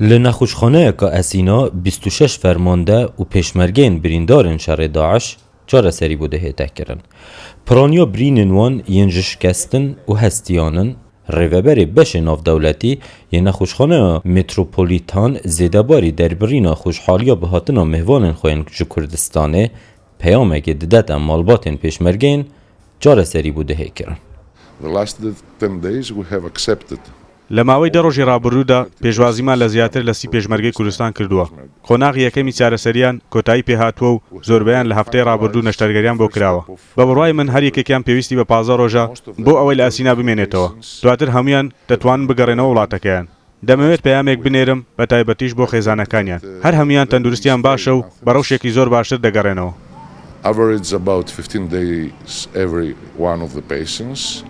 لنخوشخانه که اسینا 26 فرمانده و پیشمرگین بریندارن شر داعش چاره سری بوده هیته کرن. پرانیا برینن وان ینجش کستن و هستیانن ریوبری بش ناف دولتی یه نخوشخانه متروپولیتان زیدباری در برینا خوشحالیا به هاتنا مهوانن خوین جو کردستانه پیامه که ددت مالباتن پیشمرگین چاره سری بوده هی کرن. The last 10 days we have accepted لەماوەی دەڕۆژی ڕابردوودا پێشوازیمان لە زیاتر لە 30 پێشمەرگەی کوردستان کردووە. قۆناغی یەکەمی چارەسەریان کۆتایی پێهاتووە و زۆربەیان لە هەفتەی ڕابردوو نەشتەرگەریان بۆ کراوە. بە بڕوای من هەر یەکێکیان پێویستی بە 15 ڕۆژە بۆ ئەوەی لە ئەسینا بمێنێتەوە. دواتر هەمویان دەتوانن بگەڕێنەوە وڵاتەکەیان. دەمەوێت پەیامێک بنێرم بە تایبەتیش بۆ خێزانەکانیان. هەر هەمویان تەندروستیان باشە و بە ڕەوشێکی زۆر باشتر دەگەڕێنەوە. average about 15 days every one of the patients.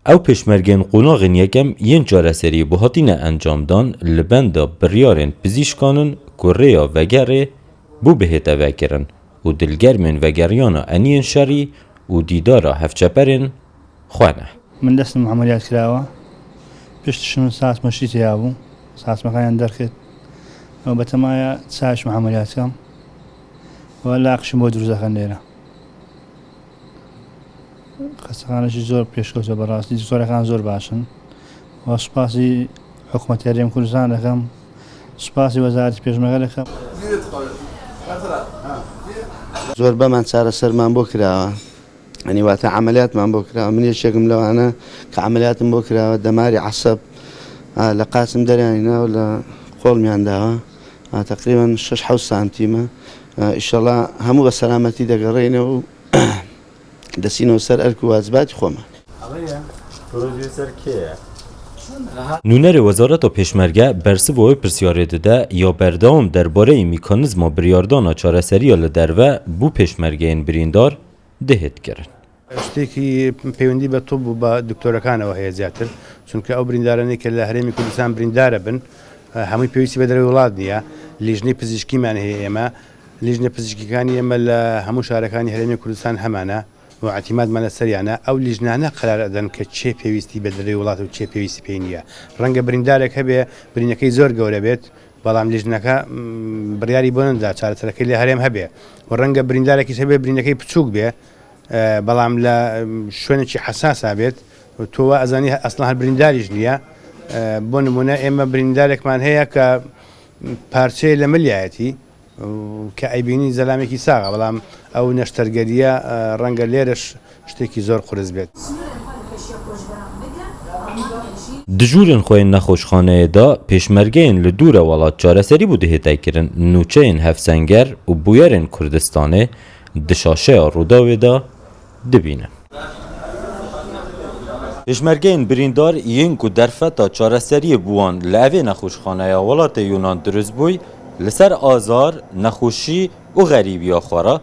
او پیشمرگین قوناغین یکم ین چاره سری بو هاتین انجام دان لبندا بریارن پزیشکانن کوریا وگره بو بهتا وکرن و دلگرمن وگریانا انین شری و دیدارا هفچپرن خوانه. من دستم عملیات کراوه پشتشم ساعت مشیتی یابو ساعت مکان درکت و بتمایا ساعت عملیات کم ولا اقشم بود روزا خندیره خستخانەی زۆر پێشکەوتە بەڕاستی زۆرەکان زۆر باشن و سوپاسی حکوومەتی هەرێمی کوردستان دەکەم سوپاسی وەزارەتی پێشمەرگە دەکەم. زۆر بەمان چارەسەرمان بۆ کراوە ئەنی واتە عەمەلیاتمان بۆ کراوە من یەکێکم لەوانە کە عەمەلیاتم بۆ کراوە دەماری عەسەب لە قاچم دەریانینەوە لە قۆڵمیان داوە تقریبا 6-7 سانتیمە ئینشەڵا هەموو بە سەلامەتی دەگەڕێینەوە و دەسینەوە سەر ئەرک و واجباتی خۆمان. نونر وزارت و پیشمرگه برسی بوی پرسیاره داده یا بردام درباره میکانیزم بریاردان چاره سری لدروه بو پیشمرگین بریندار دهید کرد. شتێکی پەیوەندی بە تۆپ و بە دکتۆرەکانەوە هەیە زیاتر چونکە ئەو بریندارانەی کە لە هەرێمی کوردستان بریندارە بن هەمووی پێویستی بە دەرەوەی وڵات نییە لیژنەی پزیشکیمان هەیە ئێمە لیژنە پزیشکیەکانی ئێمە لە هەموو شارەکانی هەرێمی کوردستان هەمانە و اعتیمادمان لەسەریانە ئەو لیژنانە قەرار ئەدەن کە چێ پێویستی بە دەرەوەی وڵات و چێ پێویستی پێی نییە ڕەنگە بریندارێک هەبێ برینەکەی زۆر گەورە بێت بەڵام لیژنەکە بڕیاری بۆ نەدا چارەسەرەکەی لە هەرێم هەبێ و ڕەنگە بریندارێکی هەبێ برینەکەی بچووک بێ بەڵام لە شوێنێکی حساسا بێت تۆوە ئەزانی ئەسڵا هەر برینداریش نییە بۆ نمونە ئێمە بریندارێکمان هەیە کە پارچەیە لە ملیایەتی کە ئەیبینی زەلامێکی ساغە بەڵام ئەو نەشتەرگەریە ڕەنگە لێرەش شتێکی زۆر قورس بێت. دجورن خوین نخوشخانه دا پیشمرگین لدور ولات چاره سری بوده هیته کرن نوچین هفسنگر و بویرن کردستانه دشاشه روداوی دا دبینن. پیشمرگین بریندار ینکو درفتا چاره سری بوان لعوه نخوشخانه ولات یونان درست بوی لسر آزار نخوشی و غریبی آخوارا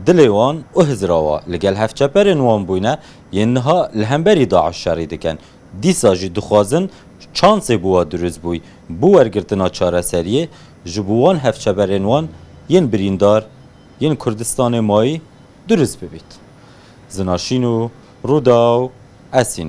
دلیوان و هزراوا لگل هفچپرن وان بوینه ینها لهمبری داعش شری دکن دیسا جی دخوازن چانس بوا درست بوی بو ورگرتنا چاره سریه جبوان هفچپرن وان ین بریندار ین کردستان مایی درست ببید. زناشین و روداو اسین